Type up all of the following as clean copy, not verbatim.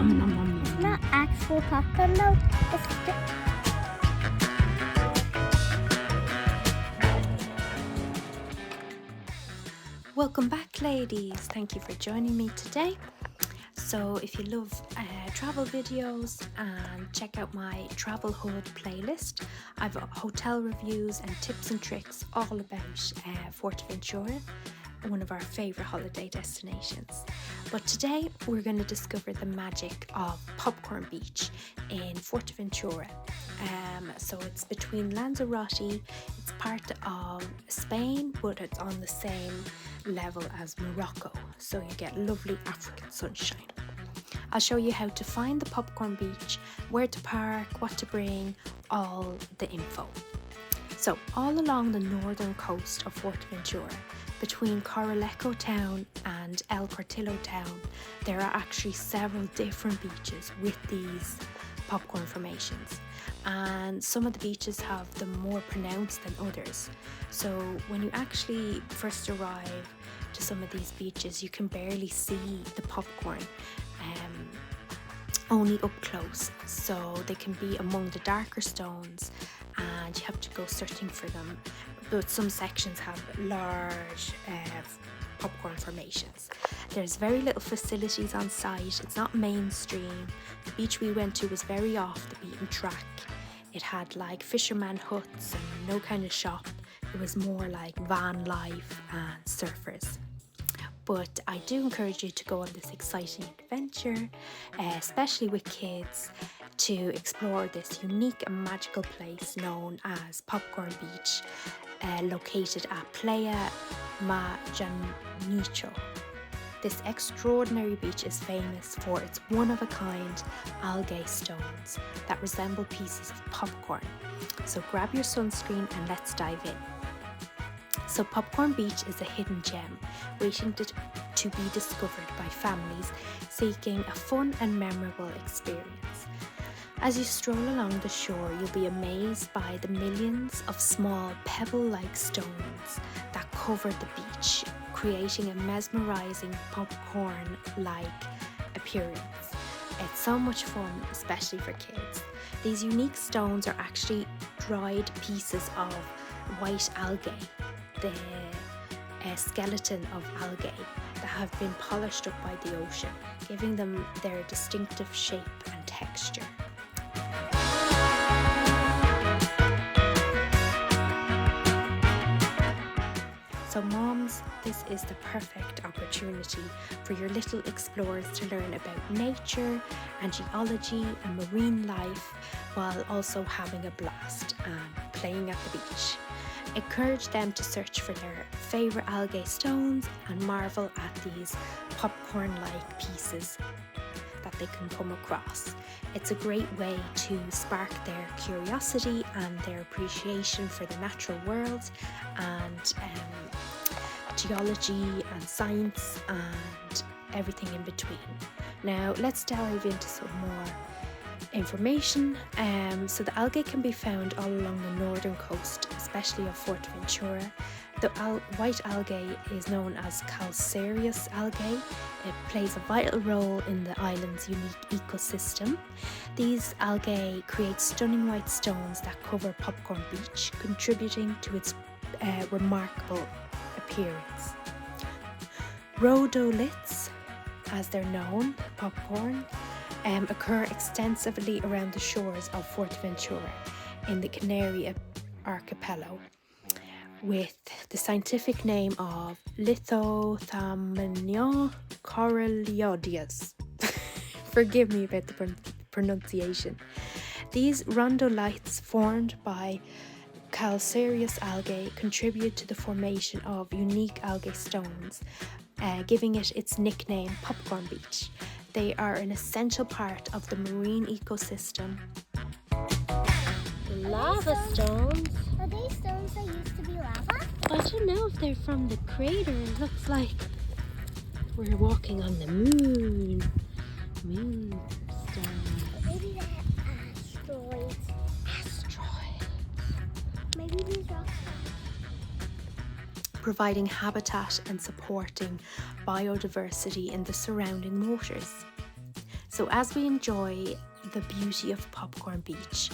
It's not actual popcorn though. Welcome back, ladies. Thank you for joining me today. So if you love travel videos, and check out my Travel Hood playlist. I've hotel reviews and tips and tricks all about Fuerteventura, one of our favourite holiday destinations. But today we're going to discover the magic of Popcorn Beach in Fuerteventura. So it's between Lanzarote, it's part of Spain, but it's on the same level as Morocco, so you get lovely African sunshine. I'll show you how to find the Popcorn Beach, where to park, what to bring, all the info. So all along the northern coast of Fuerteventura, between Corallioides town and El Portillo town, there are actually several different beaches with these popcorn formations, and some of the beaches have them more pronounced than others. So when you actually first arrive to some of these beaches, you can barely see the popcorn, only up close, so they can be among the darker stones and you have to go searching for them. But some sections have large popcorn formations. There's very little facilities on site. It's not mainstream. The beach we went to was very off the beaten track. It had like fisherman huts and no kind of shop. It was more like van life and surfers. But I do encourage you to go on this exciting adventure, especially with kids, to explore this unique and magical place known as Popcorn Beach, located at Playa Majanicho. This extraordinary beach is famous for its one-of-a-kind algae stones that resemble pieces of popcorn. So grab your sunscreen and let's dive in. So Popcorn Beach is a hidden gem waiting to be discovered by families seeking a fun and memorable experience. As you stroll along the shore, you'll be amazed by the millions of small pebble-like stones that cover the beach, creating a mesmerizing popcorn-like appearance. It's so much fun, especially for kids. These unique stones are actually dried pieces of white algae, the skeleton of algae that have been polished up by the ocean, giving them their distinctive shape and texture. So moms, this is the perfect opportunity for your little explorers to learn about nature and geology and marine life while also having a blast and playing at the beach. Encourage them to search for their favourite algae stones and marvel at these popcorn-like pieces that they can come across. It's a great way to spark their curiosity and their appreciation for the natural world and geology and science and everything in between. Now let's delve into some more information. So the algae can be found all along the northern coast, especially of Fuerteventura. The white algae is known as Calcareous algae. It plays a vital role in the island's unique ecosystem. These algae create stunning white stones that cover Popcorn Beach, contributing to its remarkable appearance. Rhodoliths, as they're known, popcorn, occur extensively around the shores of Fuerteventura in the Canary archipelago, with the scientific name of Lithothamnion corallioides. Forgive me about the pronunciation. These rhodoliths formed by Calcareous algae contribute to the formation of unique algae stones, giving it its nickname Popcorn Beach. They are an essential part of the marine ecosystem. Lava stones? Are they stones that used to be lava? I don't know if they're from the crater. It looks like we're walking on the moon. Moonstone. Maybe they're asteroids. Asteroid. Maybe these rocks Providing habitat and supporting biodiversity in the surrounding waters. So as we enjoy the beauty of Popcorn Beach,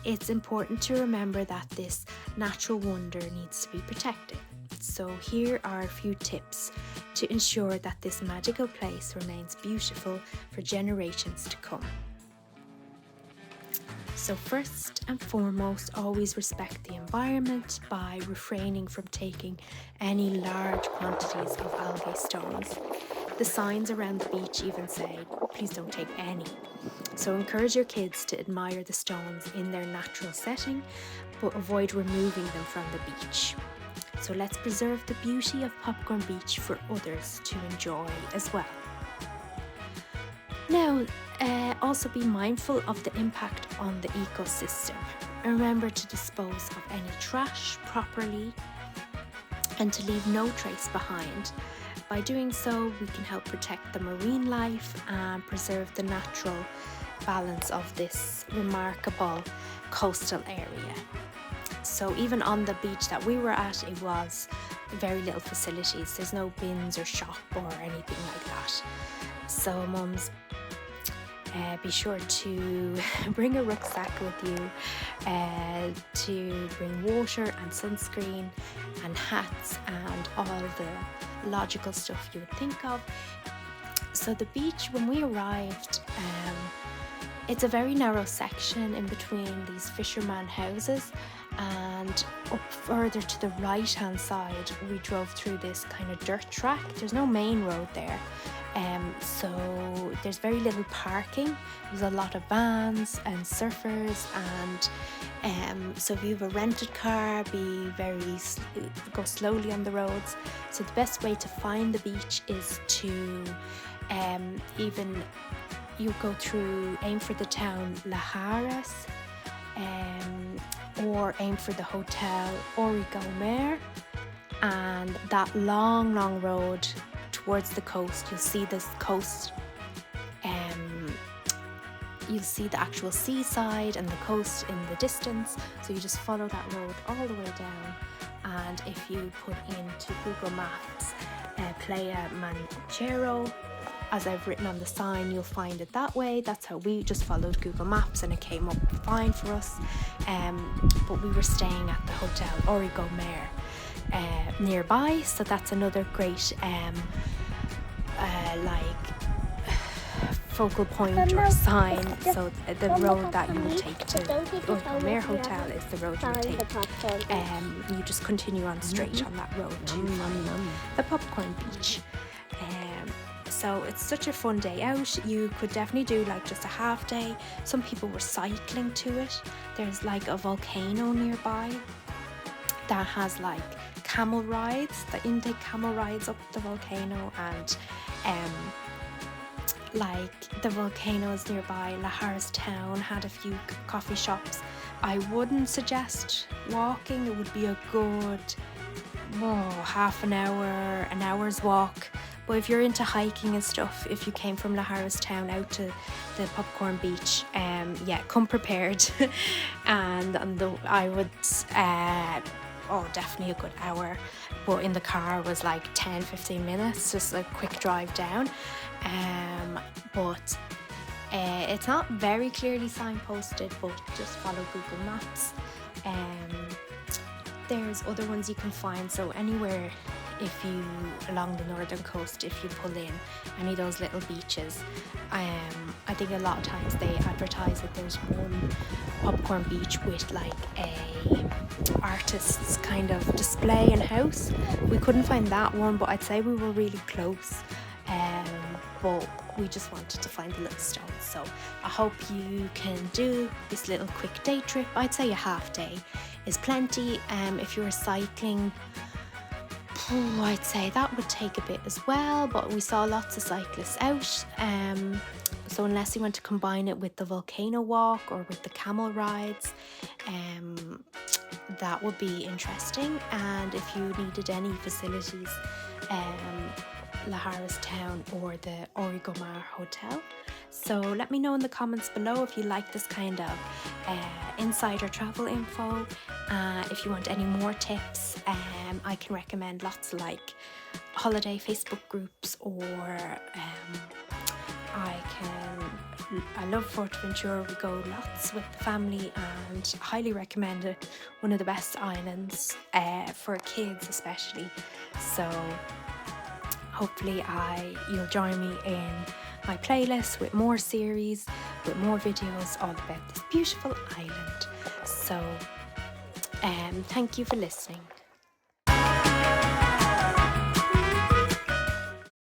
it's important to remember that this natural wonder needs to be protected. So here are a few tips to ensure that this magical place remains beautiful for generations to come. So first and foremost, always respect the environment by refraining from taking any large quantities of algae stones. The signs around the beach even say, please don't take any. So encourage your kids to admire the stones in their natural setting, but avoid removing them from the beach. So let's preserve the beauty of Popcorn Beach for others to enjoy as well. Now, also be mindful of the impact on the ecosystem. Remember to dispose of any trash properly and to leave no trace behind. By doing so, we can help protect the marine life and preserve the natural balance of this remarkable coastal area. So even on the beach that we were at, it was very little facilities. There's no bins or shop or anything like that. So mums, be sure to bring a rucksack with you, to bring water and sunscreen and hats and all the logical stuff you would think of. So the beach, when we arrived, it's a very narrow section in between these fisherman houses, and up further to the right hand side we drove through this kind of dirt track. There's no main road there, so there's very little parking. There's a lot of vans and surfers, and so if you have a rented car, go slowly on the roads. So the best way to find the beach is to you go through, aim for the town Laharas, or aim for the hotel Origo Mare, and that long road towards the coast. You'll see this coast, you'll see the actual seaside and the coast in the distance, so you just follow that road all the way down, and if you put into Google Maps Playa Manchero, as I've written on the sign, you'll find it that way. That's how we just followed Google Maps and it came up fine for us. But we were staying at the hotel Origo Mare nearby, so that's another great focal point or sign. So the road that you will take to Origo Mare Hotel is the road you will take. You just continue on straight on that road to find the Popcorn Beach. So it's such a fun day out. You could definitely do like just a half day. Some people were cycling to it. There's like a volcano nearby that has like camel rides, that you can take camel rides up the volcano, and like the volcanoes nearby. Laharas town had a few coffee shops. I wouldn't suggest walking. It would be a good half an hour, an hour's walk. But if you're into hiking and stuff, if you came from Laharas town out to the Popcorn Beach, come prepared. and I would, definitely a good hour. But in the car was like 10-15 minutes, just a quick drive down. But it's not very clearly signposted, but just follow Google Maps. There's other ones you can find, so anywhere, if you along the northern coast, if you pull in any of those little beaches, I think a lot of times they advertise that there's one Popcorn Beach with like a artist's kind of display and house. We couldn't find that one, but I'd say we were really close, but we just wanted to find the little stones. So I hope you can do this little quick day trip. I'd say a half day is plenty. If you were cycling, I'd say that would take a bit as well, but we saw lots of cyclists out, so unless you want to combine it with the volcano walk or with the camel rides, that would be interesting. And if you needed any facilities, Laharas town or the Origo Mare Hotel. So let me know in the comments below if you like this kind of insider travel info. If you want any more tips, I can recommend lots of like holiday Facebook groups, or I can I love Fuerteventura. We go lots with the family and highly recommend it. One of the best islands for kids especially. So hopefully you'll join me in my playlist with more series, with more videos all about this beautiful island. So thank you for listening.